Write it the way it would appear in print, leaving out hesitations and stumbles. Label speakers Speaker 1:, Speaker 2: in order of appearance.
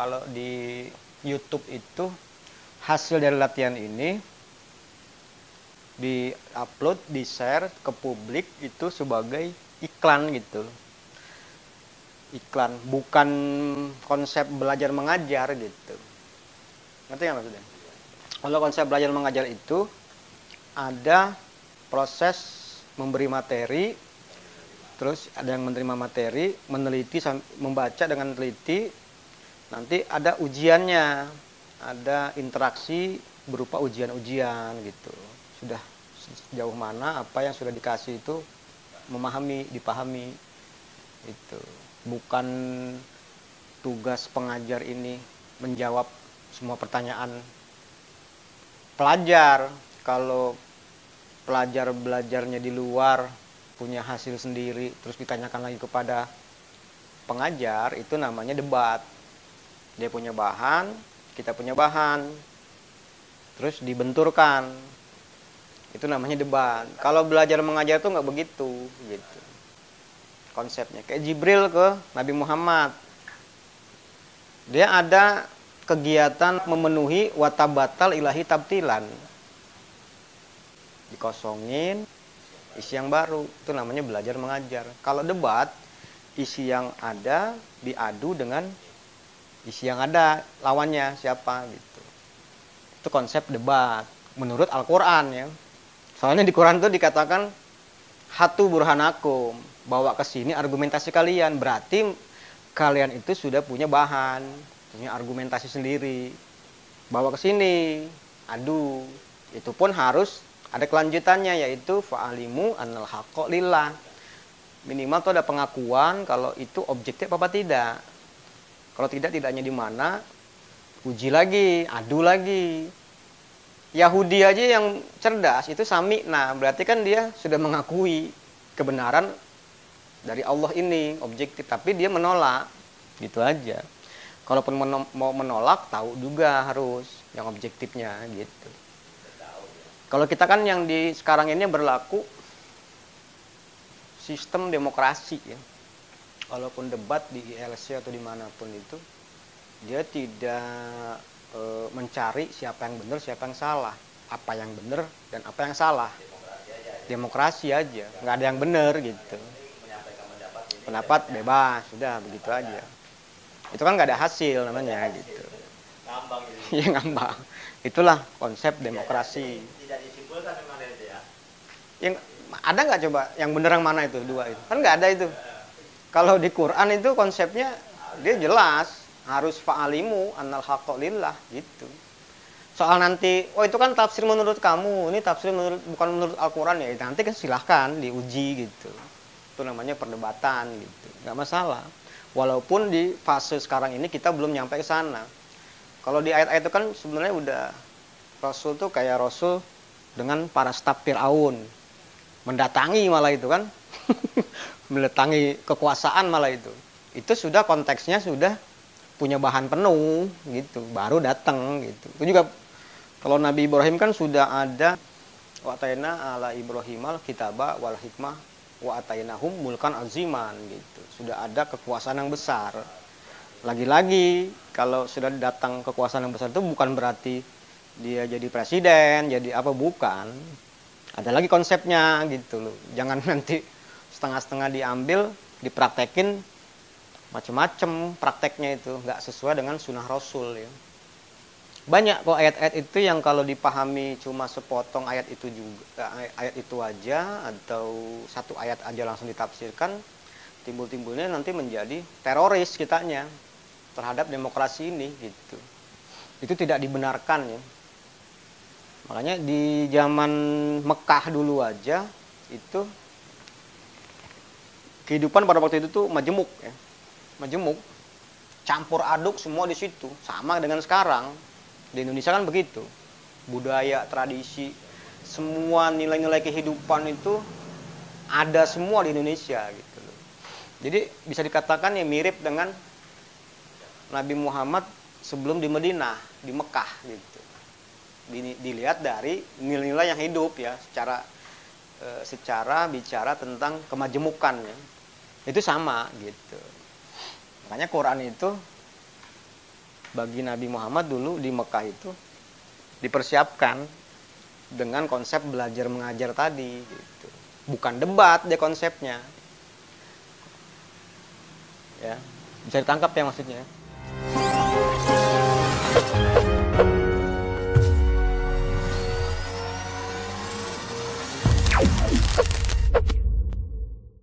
Speaker 1: kalau di YouTube itu hasil dari latihan ini di-upload, di-share ke publik itu sebagai iklan gitu. Iklan, bukan konsep belajar mengajar gitu. Ngerti nggak maksudnya? Kalau konsep belajar mengajar itu ada proses memberi materi, terus ada yang menerima materi, meneliti, membaca dengan teliti, nanti ada ujiannya, ada interaksi berupa ujian-ujian gitu. Sudah sejauh mana apa yang sudah dikasih itu memahami, dipahami itu. Bukan tugas pengajar ini menjawab semua pertanyaan pelajar. Kalau pelajar belajarnya di luar, punya hasil sendiri, terus ditanyakan lagi kepada pengajar, itu namanya debat. Dia punya bahan, kita punya bahan, terus dibenturkan, itu namanya debat. Kalau belajar mengajar tuh nggak begitu gitu konsepnya. Kayak Jibril ke Nabi Muhammad, dia ada kegiatan memenuhi watabatal ilahi tabtilan, dikosongin, isi yang baru, itu namanya belajar mengajar. Kalau debat, isi yang ada diadu dengan isi yang ada, lawannya siapa gitu. Itu konsep debat menurut Al-Quran ya. Soalnya di Quran tuh dikatakan hatu burhanakum, bawa ke sini argumentasi kalian. Berarti kalian itu sudah punya bahan, punya argumentasi sendiri. Bawa ke sini, adu. Itu pun harus ada kelanjutannya, yaitu fa'alimu annal haqqa lillah. Minimal tuh ada pengakuan kalau itu objektif apa tidak. Kalau tidak, tidaknya di mana, uji lagi, adu lagi. Yahudi aja yang cerdas itu sami'na, berarti kan dia sudah mengakui kebenaran dari Allah ini, objektif, tapi dia menolak, gitu aja. Kalaupun mau menolak, tahu juga harus yang objektifnya, gitu. Kalau kita kan yang di sekarang ini berlaku sistem demokrasi ya. Walaupun debat di ILC atau dimanapun itu, dia tidak mencari siapa yang benar, siapa yang salah, apa yang benar dan apa yang salah. Demokrasi aja, nggak ada yang benar gitu. Pendapat bebas, sudah begitu aja. Itu kan nggak ada hasil namanya gitu.
Speaker 2: Ngambang gitu.
Speaker 1: Iya ngambang. Itulah konsep demokrasi.
Speaker 2: Tidak disimpulkan memang itu ya.
Speaker 1: Yang ada nggak coba yang benar yang mana itu dua itu? Kan nggak ada itu. Kalau di Quran itu konsepnya dia jelas. Harus fa'alimu annal haqqa lillah gitu. Soal nanti, oh itu kan tafsir menurut kamu, ini tafsir bukan menurut Al-Quran ya, nanti kan silahkan diuji gitu. Itu namanya perdebatan gitu, nggak masalah. Walaupun di fase sekarang ini kita belum nyampe ke sana. Kalau di ayat-ayat itu kan sebenarnya udah Rasul tuh kayak Rasul dengan para staf Fir'aun, mendatangi malah itu kan, mendatangi kekuasaan malah itu. Itu sudah konteksnya sudah punya bahan penuh gitu, baru datang gitu. Itu juga kalau Nabi Ibrahim kan sudah ada wa ataina ala Ibrahimal kitaba wal hikmah wa atainahum mulkan aziman gitu. Sudah ada kekuasaan yang besar. Lagi-lagi kalau sudah datang kekuasaan yang besar itu bukan berarti dia jadi presiden, jadi apa, bukan. Ada lagi konsepnya gitu loh. Jangan nanti setengah-setengah diambil, dipraktekin macam-macam prakteknya itu nggak sesuai dengan sunnah Rasul ya. Banyak kok ayat-ayat itu yang kalau dipahami cuma sepotong ayat itu juga, ayat itu aja atau satu ayat aja langsung ditafsirkan, timbul-timbulnya nanti menjadi teroris kitanya terhadap demokrasi ini gitu. Itu tidak dibenarkan ya. Makanya di zaman Mekah dulu aja itu kehidupan pada waktu itu tuh majemuk ya. Majemuk, campur aduk semua di situ, sama dengan sekarang di Indonesia kan begitu. Budaya, tradisi, semua nilai-nilai kehidupan itu ada semua di Indonesia gitu loh. Jadi bisa dikatakan ya mirip dengan Nabi Muhammad sebelum di Madinah, di Mekah gitu. Dilihat dari nilai-nilai yang hidup ya, secara bicara tentang kemajemukan ya. Itu sama gitu. Makanya Quran itu bagi Nabi Muhammad dulu di Mekah itu dipersiapkan dengan konsep belajar mengajar tadi gitu. Bukan debat dia konsepnya. Ya, bisa ditangkap ya maksudnya.